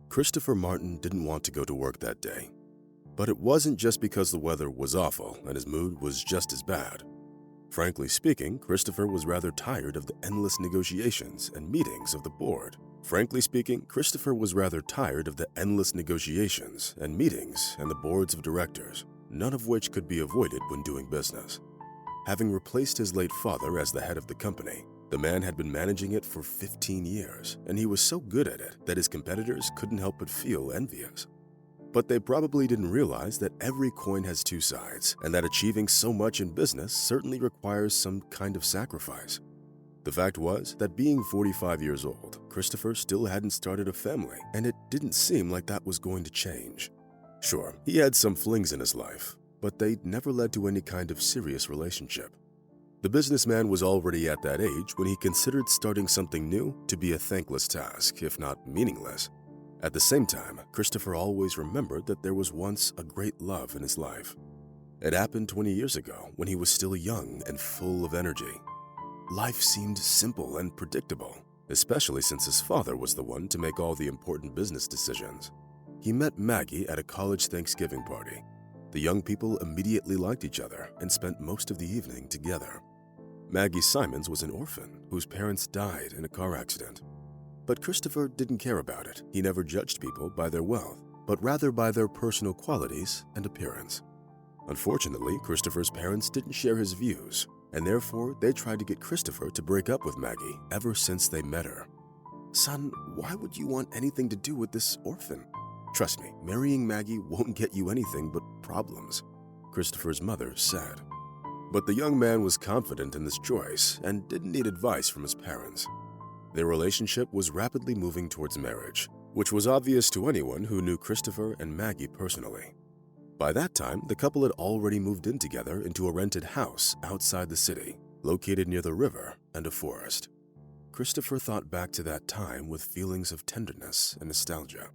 Christopher Martin didn't want to go to work that day. But it wasn't just because the weather was awful and his mood was just as bad. Frankly speaking, Christopher was rather tired of the endless negotiations and meetings of the board. And the boards of directors, none of which could be avoided when doing business. Having replaced his late father as the head of the company, the man had been managing it for 15 years, and he was so good at it that his competitors couldn't help but feel envious. But they probably didn't realize that every coin has two sides, and that achieving so much in business certainly requires some kind of sacrifice. The fact was that being 45 years old, Christopher still hadn't started a family, and it didn't seem like that was going to change. Sure, he had some flings in his life, but they never led to any kind of serious relationship. The businessman was already at that age when he considered starting something new to be a thankless task, if not meaningless. At the same time, Christopher always remembered that there was once a great love in his life. It happened 20 years ago when he was still young and full of energy. Life seemed simple and predictable, especially since his father was the one to make all the important business decisions. He met Maggie at a college Thanksgiving party. The young people immediately liked each other and spent most of the evening together. Maggie Simons was an orphan whose parents died in a car accident. But Christopher didn't care about it. He never judged people by their wealth, but rather by their personal qualities and appearance. Unfortunately, Christopher's parents didn't share his views, and therefore they tried to get Christopher to break up with Maggie ever since they met her. "Son, why would you want anything to do with this orphan? Trust me, marrying Maggie won't get you anything but problems," Christopher's mother said. But the young man was confident in this choice and didn't need advice from his parents. Their relationship was rapidly moving towards marriage, which was obvious to anyone who knew Christopher and Maggie personally. By that time, the couple had already moved in together into a rented house outside the city, located near the river and a forest. Christopher thought back to that time with feelings of tenderness and nostalgia.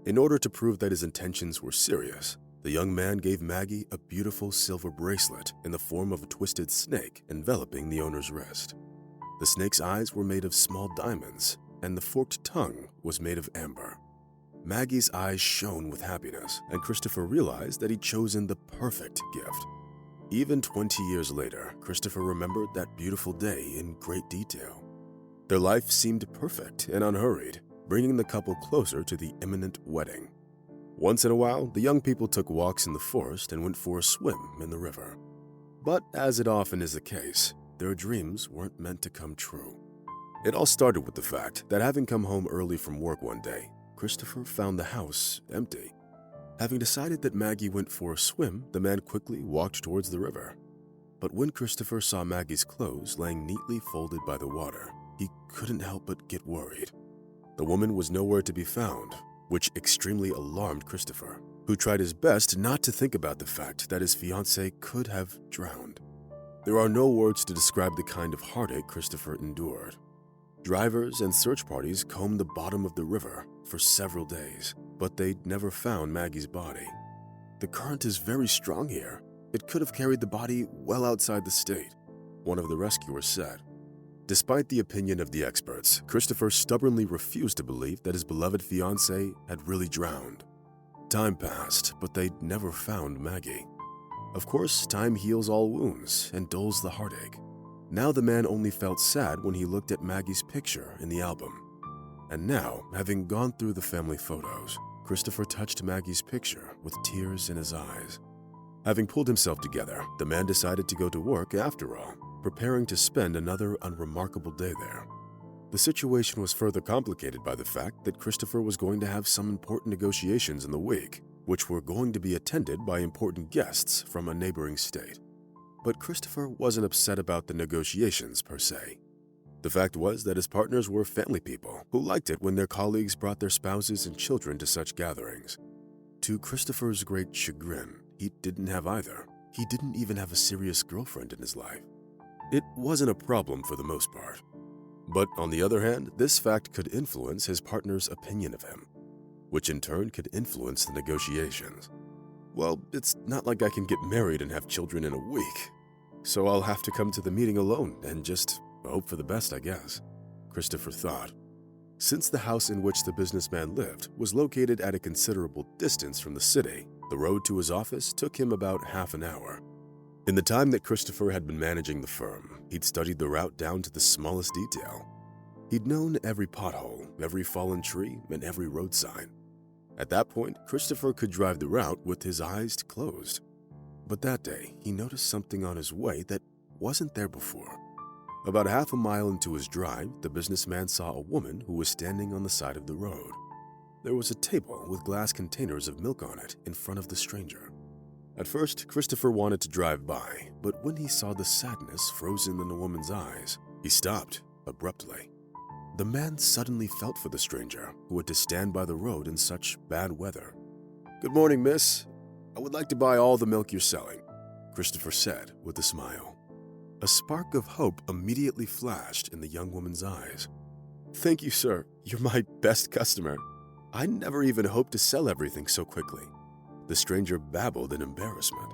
In order to prove that his intentions were serious, the young man gave Maggie a beautiful silver bracelet in the form of a twisted snake enveloping the owner's wrist. The snake's eyes were made of small diamonds, and the forked tongue was made of amber. Maggie's eyes shone with happiness, and Christopher realized that he'd chosen the perfect gift. Even 20 years later, Christopher remembered that beautiful day in great detail. Their life seemed perfect and unhurried, bringing the couple closer to the imminent wedding. Once in a while, the young people took walks in the forest and went for a swim in the river. But as it often is the case, their dreams weren't meant to come true. It all started with the fact that having come home early from work one day, Christopher found the house empty. Having decided that Maggie went for a swim, the man quickly walked towards the river. But when Christopher saw Maggie's clothes laying neatly folded by the water, he couldn't help but get worried. The woman was nowhere to be found, which extremely alarmed Christopher, who tried his best not to think about the fact that his fiance could have drowned. There are no words to describe the kind of heartache Christopher endured. Drivers and search parties combed the bottom of the river for several days, but they never found Maggie's body. "The current is very strong here. It could have carried the body well outside the state," one of the rescuers said. Despite the opinion of the experts, Christopher stubbornly refused to believe that his beloved fiancée had really drowned. Time passed, but they never found Maggie. Of course, time heals all wounds and dulls the heartache. Now the man only felt sad when he looked at Maggie's picture in the album. And now, having gone through the family photos, Christopher touched Maggie's picture with tears in his eyes. Having pulled himself together, the man decided to go to work after all, preparing to spend another unremarkable day there. The situation was further complicated by the fact that Christopher was going to have some important negotiations in the week, which were going to be attended by important guests from a neighboring state. But Christopher wasn't upset about the negotiations per se. The fact was that his partners were family people who liked it when their colleagues brought their spouses and children to such gatherings. To Christopher's great chagrin, he didn't have either. He didn't even have a serious girlfriend in his life. It wasn't a problem for the most part. But on the other hand, this fact could influence his partner's opinion of him, which in turn could influence the negotiations. "Well, it's not like I can get married and have children in a week, so I'll have to come to the meeting alone and just hope for the best, I guess," Christopher thought. Since the house in which the businessman lived was located at a considerable distance from the city, the road to his office took him about half an hour. In the time that Christopher had been managing the firm, he'd studied the route down to the smallest detail. He'd known every pothole, every fallen tree, and every road sign. At that point, Christopher could drive the route with his eyes closed. But that day, he noticed something on his way that wasn't there before. About half a mile into his drive, the businessman saw a woman who was standing on the side of the road. There was a table with glass containers of milk on it in front of the stranger. At first, Christopher wanted to drive by, but when he saw the sadness frozen in the woman's eyes, he stopped abruptly. The man suddenly felt for the stranger, who had to stand by the road in such bad weather. "Good morning, miss. I would like to buy all the milk you're selling," Christopher said with a smile. A spark of hope immediately flashed in the young woman's eyes. "Thank you, sir. You're my best customer. I never even hoped to sell everything so quickly." The stranger babbled in embarrassment.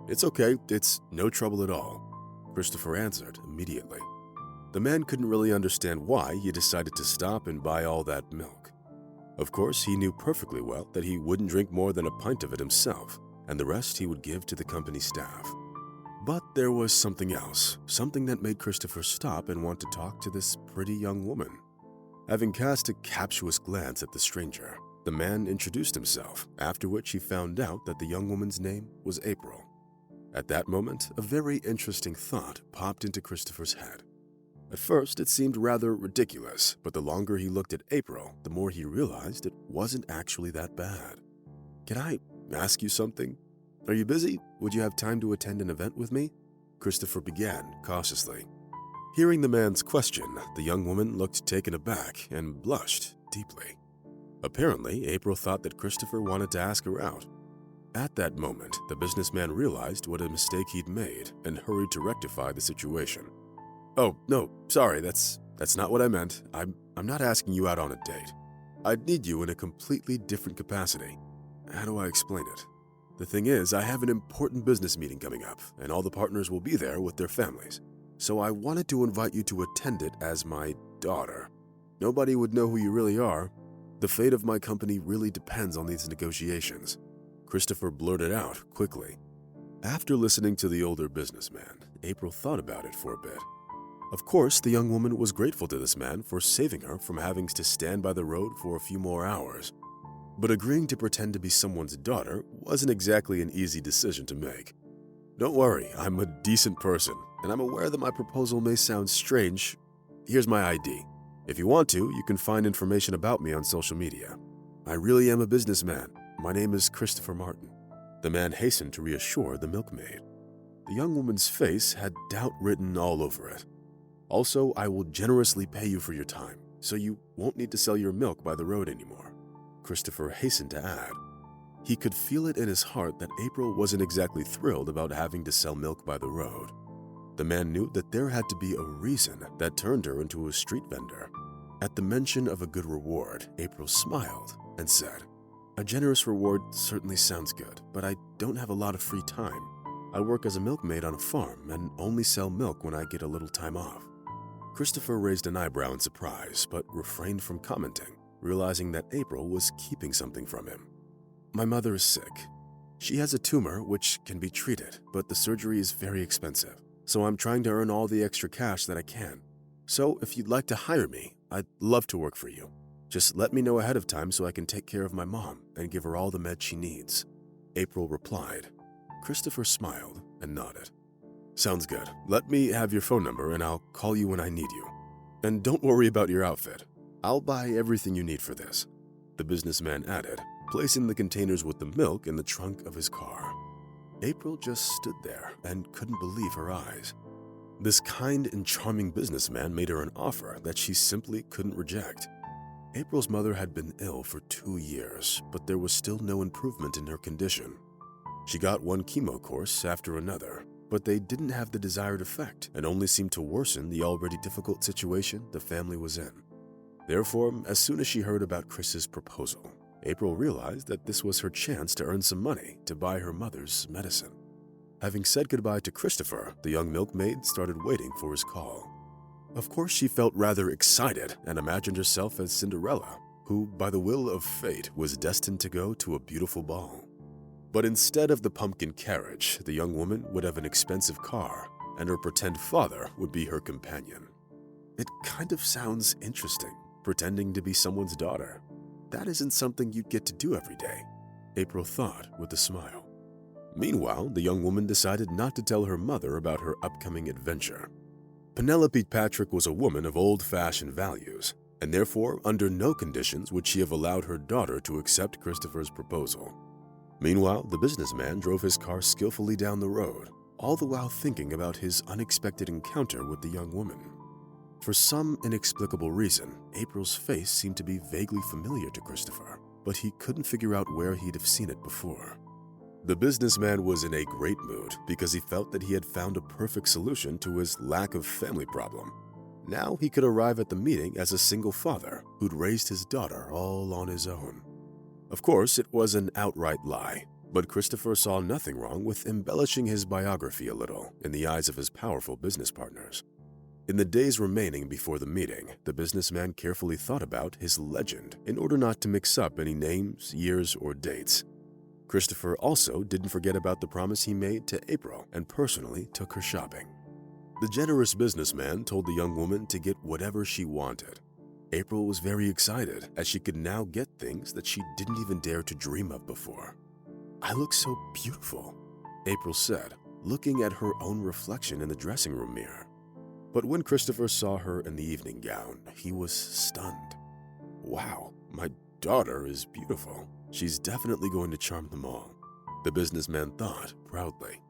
"It's okay. It's no trouble at all," Christopher answered immediately. The man couldn't really understand why he decided to stop and buy all that milk. Of course, he knew perfectly well that he wouldn't drink more than a pint of it himself, and the rest he would give to the company staff. But there was something else, something that made Christopher stop and want to talk to this pretty young woman. Having cast a captious glance at the stranger, the man introduced himself, after which he found out that the young woman's name was April. At that moment, a very interesting thought popped into Christopher's head. At first, it seemed rather ridiculous, but the longer he looked at April, the more he realized it wasn't actually that bad. "Can I ask you something? Are you busy? Would you have time to attend an event with me?" Christopher began cautiously. Hearing the man's question, the young woman looked taken aback and blushed deeply. Apparently, April thought that Christopher wanted to ask her out. At that moment, the businessman realized what a mistake he'd made and hurried to rectify the situation. "Oh, no, sorry, that's not what I meant. I'm not asking you out on a date. I'd need you in a completely different capacity. How do I explain it? The thing is, I have an important business meeting coming up, and all the partners will be there with their families. So I wanted to invite you to attend it as my daughter. Nobody would know who you really are. The fate of my company really depends on these negotiations," Christopher blurted out quickly. After listening to the older businessman, April thought about it for a bit. Of course, the young woman was grateful to this man for saving her from having to stand by the road for a few more hours. But agreeing to pretend to be someone's daughter wasn't exactly an easy decision to make. "Don't worry, I'm a decent person, and I'm aware that my proposal may sound strange. Here's my ID. If you want to, you can find information about me on social media. I really am a businessman. My name is Christopher Martin." The man hastened to reassure the milkmaid. The young woman's face had doubt written all over it. "Also, I will generously pay you for your time, so you won't need to sell your milk by the road anymore," Christopher hastened to add. He could feel it in his heart that April wasn't exactly thrilled about having to sell milk by the road. The man knew that there had to be a reason that turned her into a street vendor. At the mention of a good reward, April smiled and said, "A generous reward certainly sounds good, but I don't have a lot of free time. I work as a milkmaid on a farm and only sell milk when I get a little time off." Christopher raised an eyebrow in surprise, but refrained from commenting, realizing that April was keeping something from him. "My mother is sick. She has a tumor which can be treated, but the surgery is very expensive, so I'm trying to earn all the extra cash that I can. So if you'd like to hire me, I'd love to work for you. Just let me know ahead of time so I can take care of my mom and give her all the meds she needs," April replied. Christopher smiled and nodded. "Sounds good. Let me have your phone number and I'll call you when I need you. And don't worry about your outfit. I'll buy everything you need for this," the businessman added, placing the containers with the milk in the trunk of his car. April just stood there and couldn't believe her eyes. This kind and charming businessman made her an offer that she simply couldn't reject. April's mother had been ill for 2 years, but there was still no improvement in her condition. She got one chemo course after another, but they didn't have the desired effect and only seemed to worsen the already difficult situation the family was in. Therefore, as soon as she heard about Chris's proposal, April realized that this was her chance to earn some money to buy her mother's medicine. Having said goodbye to Christopher, the young milkmaid started waiting for his call. Of course, she felt rather excited and imagined herself as Cinderella, who, by the will of fate, was destined to go to a beautiful ball. But instead of the pumpkin carriage, the young woman would have an expensive car, and her pretend father would be her companion. It kind of sounds interesting, pretending to be someone's daughter. That isn't something you'd get to do every day, April thought with a smile. Meanwhile, the young woman decided not to tell her mother about her upcoming adventure. Penelope Patrick was a woman of old-fashioned values, and therefore, under no conditions would she have allowed her daughter to accept Christopher's proposal. Meanwhile, the businessman drove his car skillfully down the road, all the while thinking about his unexpected encounter with the young woman. For some inexplicable reason, April's face seemed to be vaguely familiar to Christopher, but he couldn't figure out where he'd have seen it before. The businessman was in a great mood because he felt that he had found a perfect solution to his lack of family problem. Now he could arrive at the meeting as a single father who'd raised his daughter all on his own. Of course, it was an outright lie, but Christopher saw nothing wrong with embellishing his biography a little in the eyes of his powerful business partners. In the days remaining before the meeting, the businessman carefully thought about his legend in order not to mix up any names, years, or dates. Christopher also didn't forget about the promise he made to April and personally took her shopping. The generous businessman told the young woman to get whatever she wanted. April was very excited as she could now get things that she didn't even dare to dream of before. "I look so beautiful," April said, looking at her own reflection in the dressing room mirror. But when Christopher saw her in the evening gown, he was stunned. "Wow, my daughter is beautiful. She's definitely going to charm them all," the businessman thought proudly.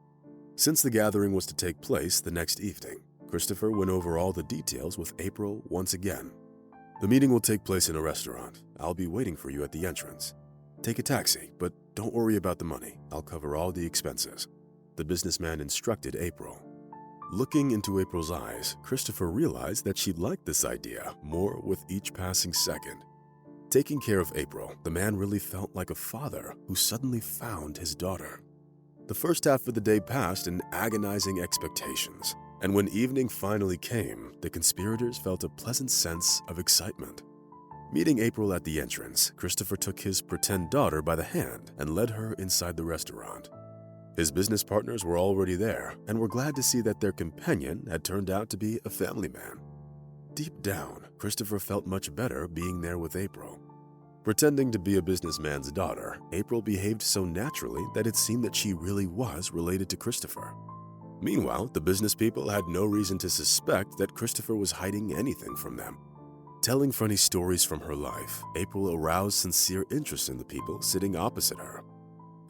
Since the gathering was to take place the next evening, Christopher went over all the details with April once again. "The meeting will take place in a restaurant. I'll be waiting for you at the entrance. Take a taxi, but don't worry about the money. I'll cover all the expenses," the businessman instructed April. Looking into April's eyes, Christopher realized that she liked this idea more with each passing second. Taking care of April, the man really felt like a father who suddenly found his daughter. The first half of the day passed in agonizing expectations, and when evening finally came, the conspirators felt a pleasant sense of excitement. Meeting April at the entrance, Christopher took his pretend daughter by the hand and led her inside the restaurant. His business partners were already there and were glad to see that their companion had turned out to be a family man. Deep down, Christopher felt much better being there with April. Pretending to be a businessman's daughter, April behaved so naturally that it seemed that she really was related to Christopher. Meanwhile, the business people had no reason to suspect that Christopher was hiding anything from them. Telling funny stories from her life, April aroused sincere interest in the people sitting opposite her.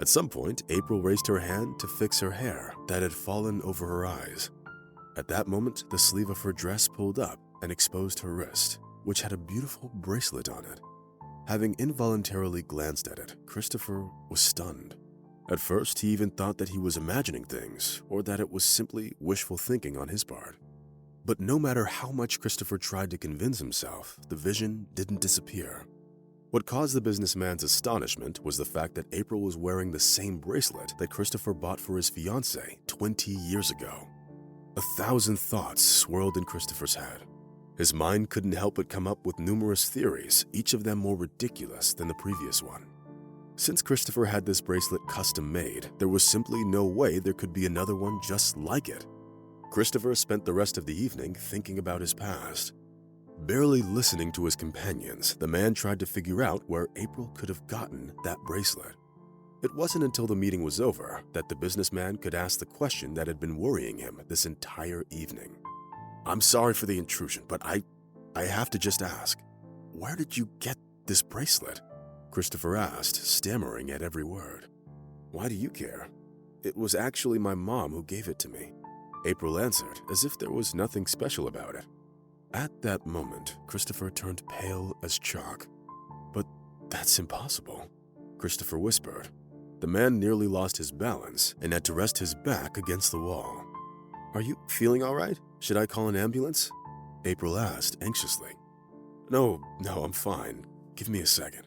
At some point, April raised her hand to fix her hair that had fallen over her eyes. At that moment, the sleeve of her dress pulled up and exposed her wrist, which had a beautiful bracelet on it. Having involuntarily glanced at it, Christopher was stunned. At first, he even thought that he was imagining things, or that it was simply wishful thinking on his part. But no matter how much Christopher tried to convince himself, the vision didn't disappear. What caused the businessman's astonishment was the fact that April was wearing the same bracelet that Christopher bought for his fiance 20 years ago. 1,000 thoughts swirled in Christopher's head. His mind couldn't help but come up with numerous theories, each of them more ridiculous than the previous one. Since Christopher had this bracelet custom made, there was simply no way there could be another one just like it. Christopher spent the rest of the evening thinking about his past. Barely listening to his companions, the man tried to figure out where April could have gotten that bracelet. It wasn't until the meeting was over that the businessman could ask the question that had been worrying him this entire evening. "I'm sorry for the intrusion, but I have to just ask, where did you get this bracelet?" Christopher asked, stammering at every word. "Why do you care? It was actually my mom who gave it to me," April answered, as if there was nothing special about it. At that moment, Christopher turned pale as chalk. "But that's impossible," Christopher whispered. The man nearly lost his balance and had to rest his back against the wall. "Are you feeling all right? Should I call an ambulance?" April asked anxiously. No, I'm fine. Give me a second.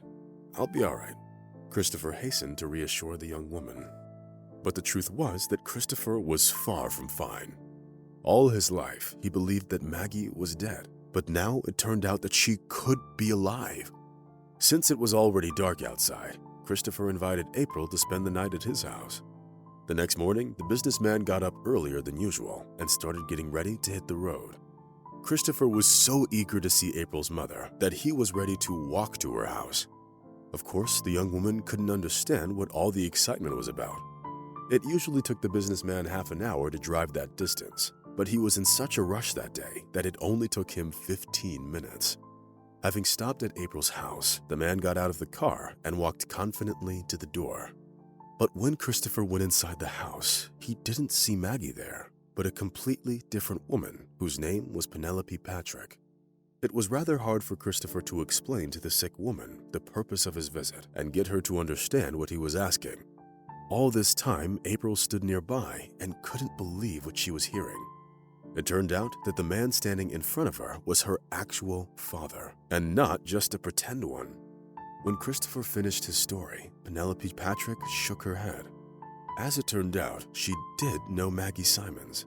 I'll be all right," Christopher hastened to reassure the young woman. But the truth was that Christopher was far from fine. All his life, he believed that Maggie was dead, but now it turned out that she could be alive. Since it was already dark outside, Christopher invited April to spend the night at his house. The next morning, the businessman got up earlier than usual and started getting ready to hit the road. Christopher was so eager to see April's mother that he was ready to walk to her house. Of course, the young woman couldn't understand what all the excitement was about. It usually took the businessman half an hour to drive that distance, but he was in such a rush that day that it only took him 15 minutes. Having stopped at April's house, the man got out of the car and walked confidently to the door. But when Christopher went inside the house, he didn't see Maggie there, but a completely different woman whose name was Penelope Patrick. It was rather hard for Christopher to explain to the sick woman the purpose of his visit and get her to understand what he was asking. All this time, April stood nearby and couldn't believe what she was hearing. It turned out that the man standing in front of her was her actual father, and not just a pretend one. When Christopher finished his story, Penelope Patrick shook her head. As it turned out, she did know Maggie Simons.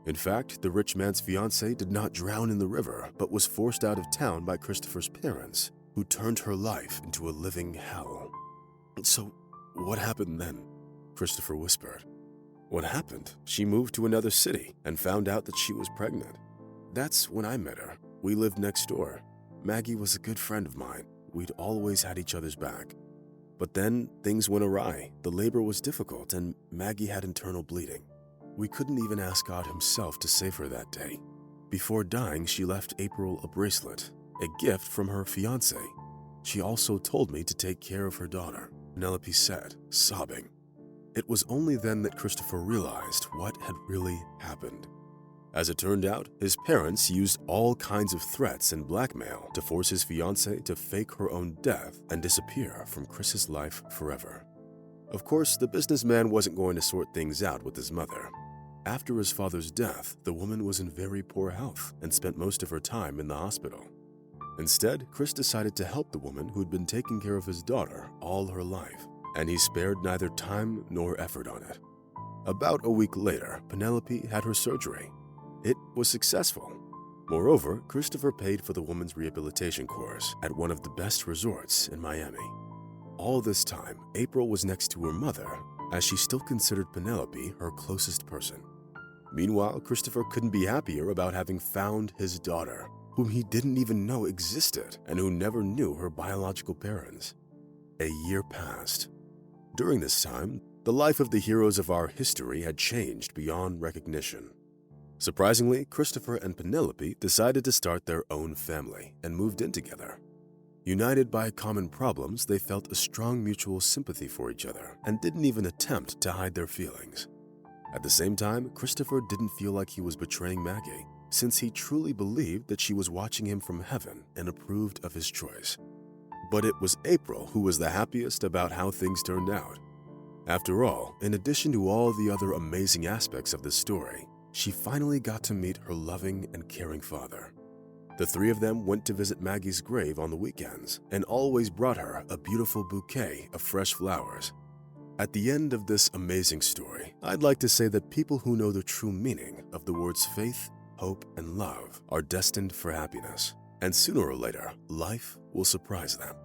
In fact, the rich man's fiance did not drown in the river, but was forced out of town by Christopher's parents, who turned her life into a living hell. "So, what happened then?" Christopher whispered. "What happened? She moved to another city and found out that she was pregnant. That's when I met her. We lived next door. Maggie was a good friend of mine. We'd always had each other's back. But then things went awry. The labor was difficult and Maggie had internal bleeding. We couldn't even ask God himself to save her that day. Before dying, she left April a bracelet, a gift from her fiance. She also told me to take care of her daughter," Penelope said, sobbing. It was only then that Christopher realized what had really happened. As it turned out, his parents used all kinds of threats and blackmail to force his fiancée to fake her own death and disappear from Chris's life forever. Of course, the businessman wasn't going to sort things out with his mother. After his father's death, the woman was in very poor health and spent most of her time in the hospital. Instead, Chris decided to help the woman who'd been taking care of his daughter all her life, and he spared neither time nor effort on it. About a week later, Penelope had her surgery. It was successful. Moreover, Christopher paid for the woman's rehabilitation course at one of the best resorts in Miami. All this time, April was next to her mother, as she still considered Penelope her closest person. Meanwhile, Christopher couldn't be happier about having found his daughter, whom he didn't even know existed and who never knew her biological parents. A year passed. During this time, the life of the heroes of our history had changed beyond recognition. Surprisingly, Christopher and Penelope decided to start their own family and moved in together. United by common problems, they felt a strong mutual sympathy for each other and didn't even attempt to hide their feelings. At the same time, Christopher didn't feel like he was betraying Maggie, since he truly believed that she was watching him from heaven and approved of his choice. But it was April who was the happiest about how things turned out. After all, in addition to all the other amazing aspects of this story, she finally got to meet her loving and caring father. The three of them went to visit Maggie's grave on the weekends and always brought her a beautiful bouquet of fresh flowers. At the end of this amazing story, I'd like to say that people who know the true meaning of the words faith, hope, and love are destined for happiness, and sooner or later, life will surprise them.